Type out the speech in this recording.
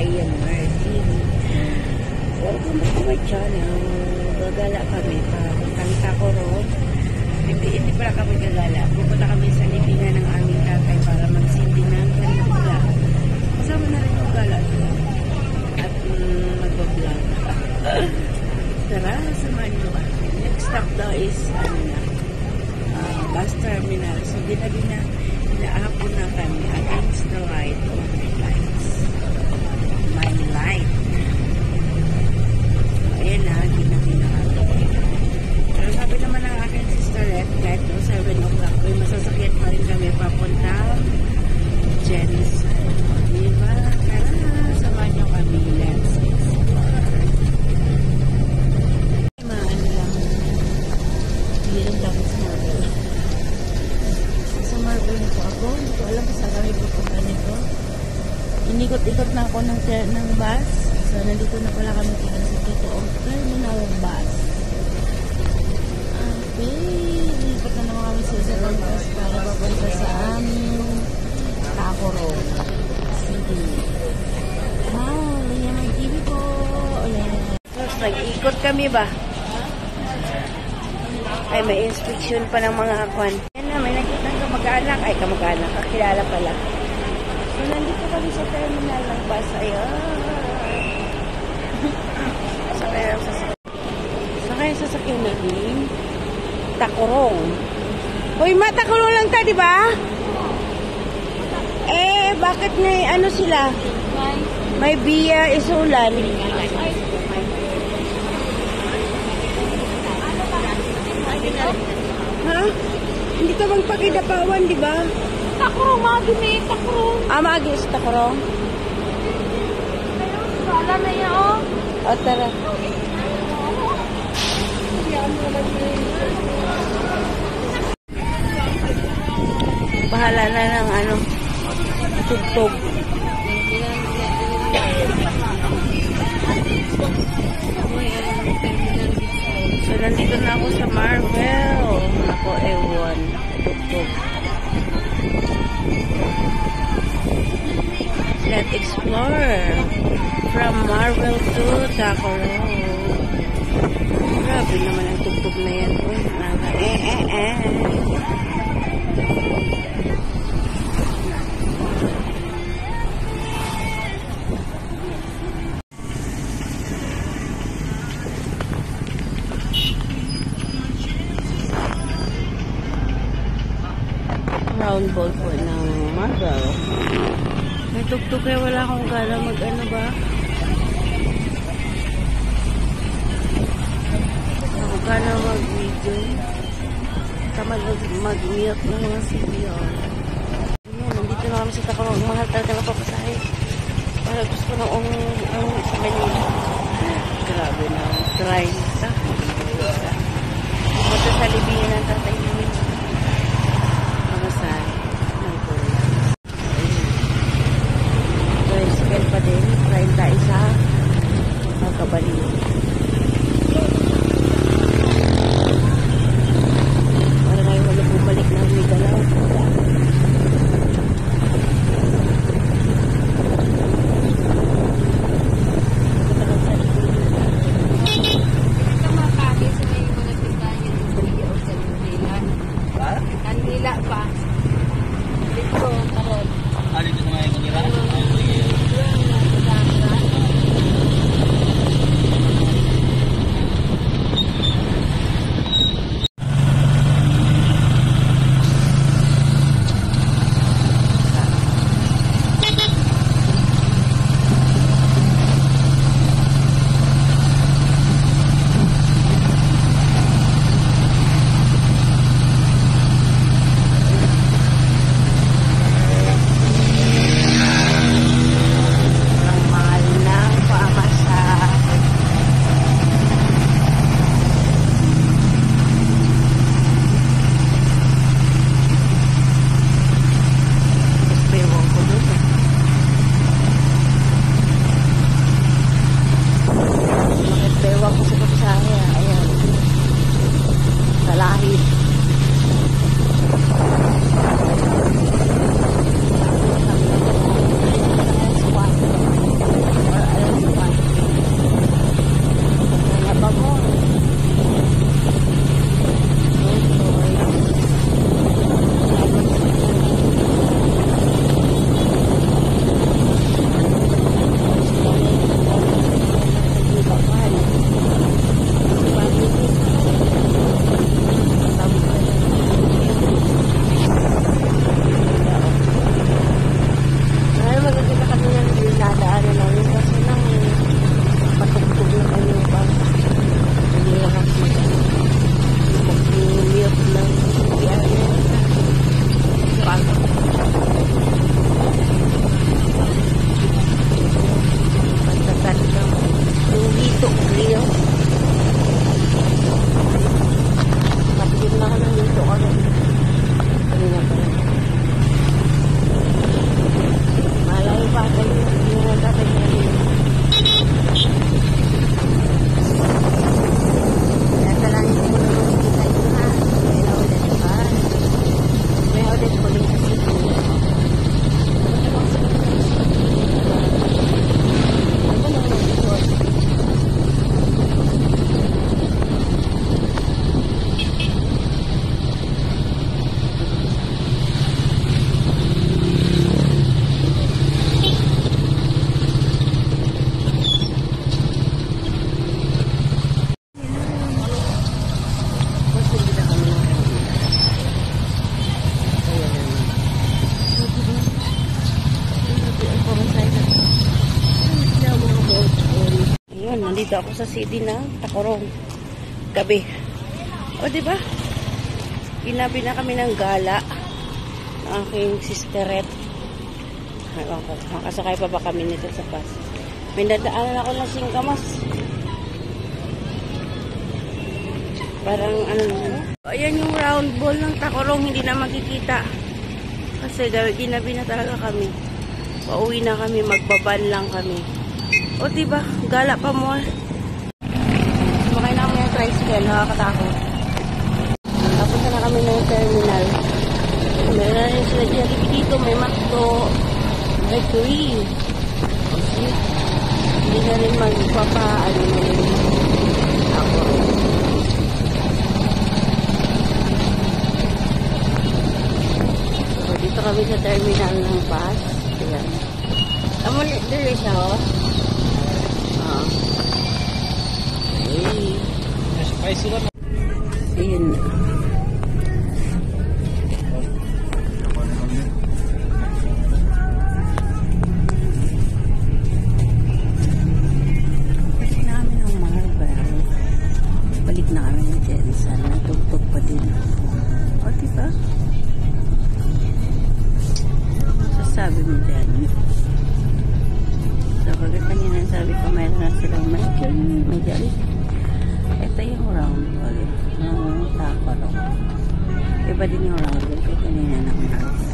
Ian Martin. Welcome back to my channel. Gagala kami pa. Puntang Tacoron. Hindi pala kami gagala. Pupunta kami sa libingan ng aming tatay para magsindi ng kanila. Kasama na rin yung gala. At mag-vlog. Tara, samahan nyo ba? Next stop daw is bus terminal. So, inaahapon na kami against the light of my lights. My light. So, ayan na, ginaginahan. Pero sabi naman ng aking sisterette, kahit 7 o'clock, may masasakyan pa rin kami papuntang Jensen. Diba? Tara, samahan nyo kami. Let's explore. Maano lang. Hindi lang dapat sa Marvel. Sa Marvel nito ako. Hindi ko alam kung saan kami pupunta nito. Inikot-ikot na ako ng bus. So, nandito na pala kami tingin sa totoong terminal bus. Ikot na naman kami sa isang bus para papunta sa aming Tacoron City. Wow, linya may TV po. Tapos nag-ikot kami ba? Ay, may inspection pa ng mga akwan. Yan na, may nakita ng kamag-anak. Ay, kamag-anak. Kakilala pala. So, nandito kami sa terminal ng bus. Ayan. Sakay ang sasakyan natin. Tacorong. Uy, Tacorong lang ta, di ba? Eh, bakit may ano sila? May Via Isulan. Ha? Hindi ka magpakidapawan, di ba? Tacorong, magi may Tacorong. Magi sa Tacorong. Wala na yan, oh. O, tara. Bahala na ng tugtog. So, nandito na ako sa Marvel. Ako, ewan. Tugtog. Let's explore. From Marvel to Tacoron. Grabe naman ang tugtog na yan. Round ball po ng Marvel. May tugtog kaya wala akong gana mag-ano ba? Ako gana mag-video. Tamad mag-mute ng mga CBR. Ayan, nandito na kami sa Tacorong. Mahal talaga na papasahe. Para gusto ko na sa Manila. Grabe na. Try sa. Punta sa libingan ng tatay namin. Pamasahe. Ng Korea. Tricycle pa din. 30 isa. Magkabaliw. Para ngayon wala bumalik na Mindanao. Nandito ako sa city ng Tacorong. Gabi. O, diba? Ginabi na kami ng gala ng aking sisteret. Ewan ko, makasakay pa ba kami nito sa bus? May nadaanan ako ng Singkamas. Parang ano naman. Ayan yung round ball ng Tacorong, hindi na makikita. Kasi ginabi na talaga kami. Pauwi na kami, magbaban lang kami. O diba, gala pa more. Sumakay na kami ng tricycle, nakakatakot. Tapos na kami ng terminal. Meron na rin sila dito, may McDo, may Curry. Kasi hindi na rin magpapaano na rin ako. So, dito kami sa terminal ng bus. Ayan. Amo dito siya, oh. Spicy lang. Ayun. Kasi namin ang Marlboro. Balik na kami ng Jensen. Natugtog pa din ako. O, diba? Sasabi mo dyan. So, pagka kanina sabi ko, mayroon na silang may jolly. Ito yung round ball ng Tacorong. Iba din yung round ball kaya kanina ng Marlboro.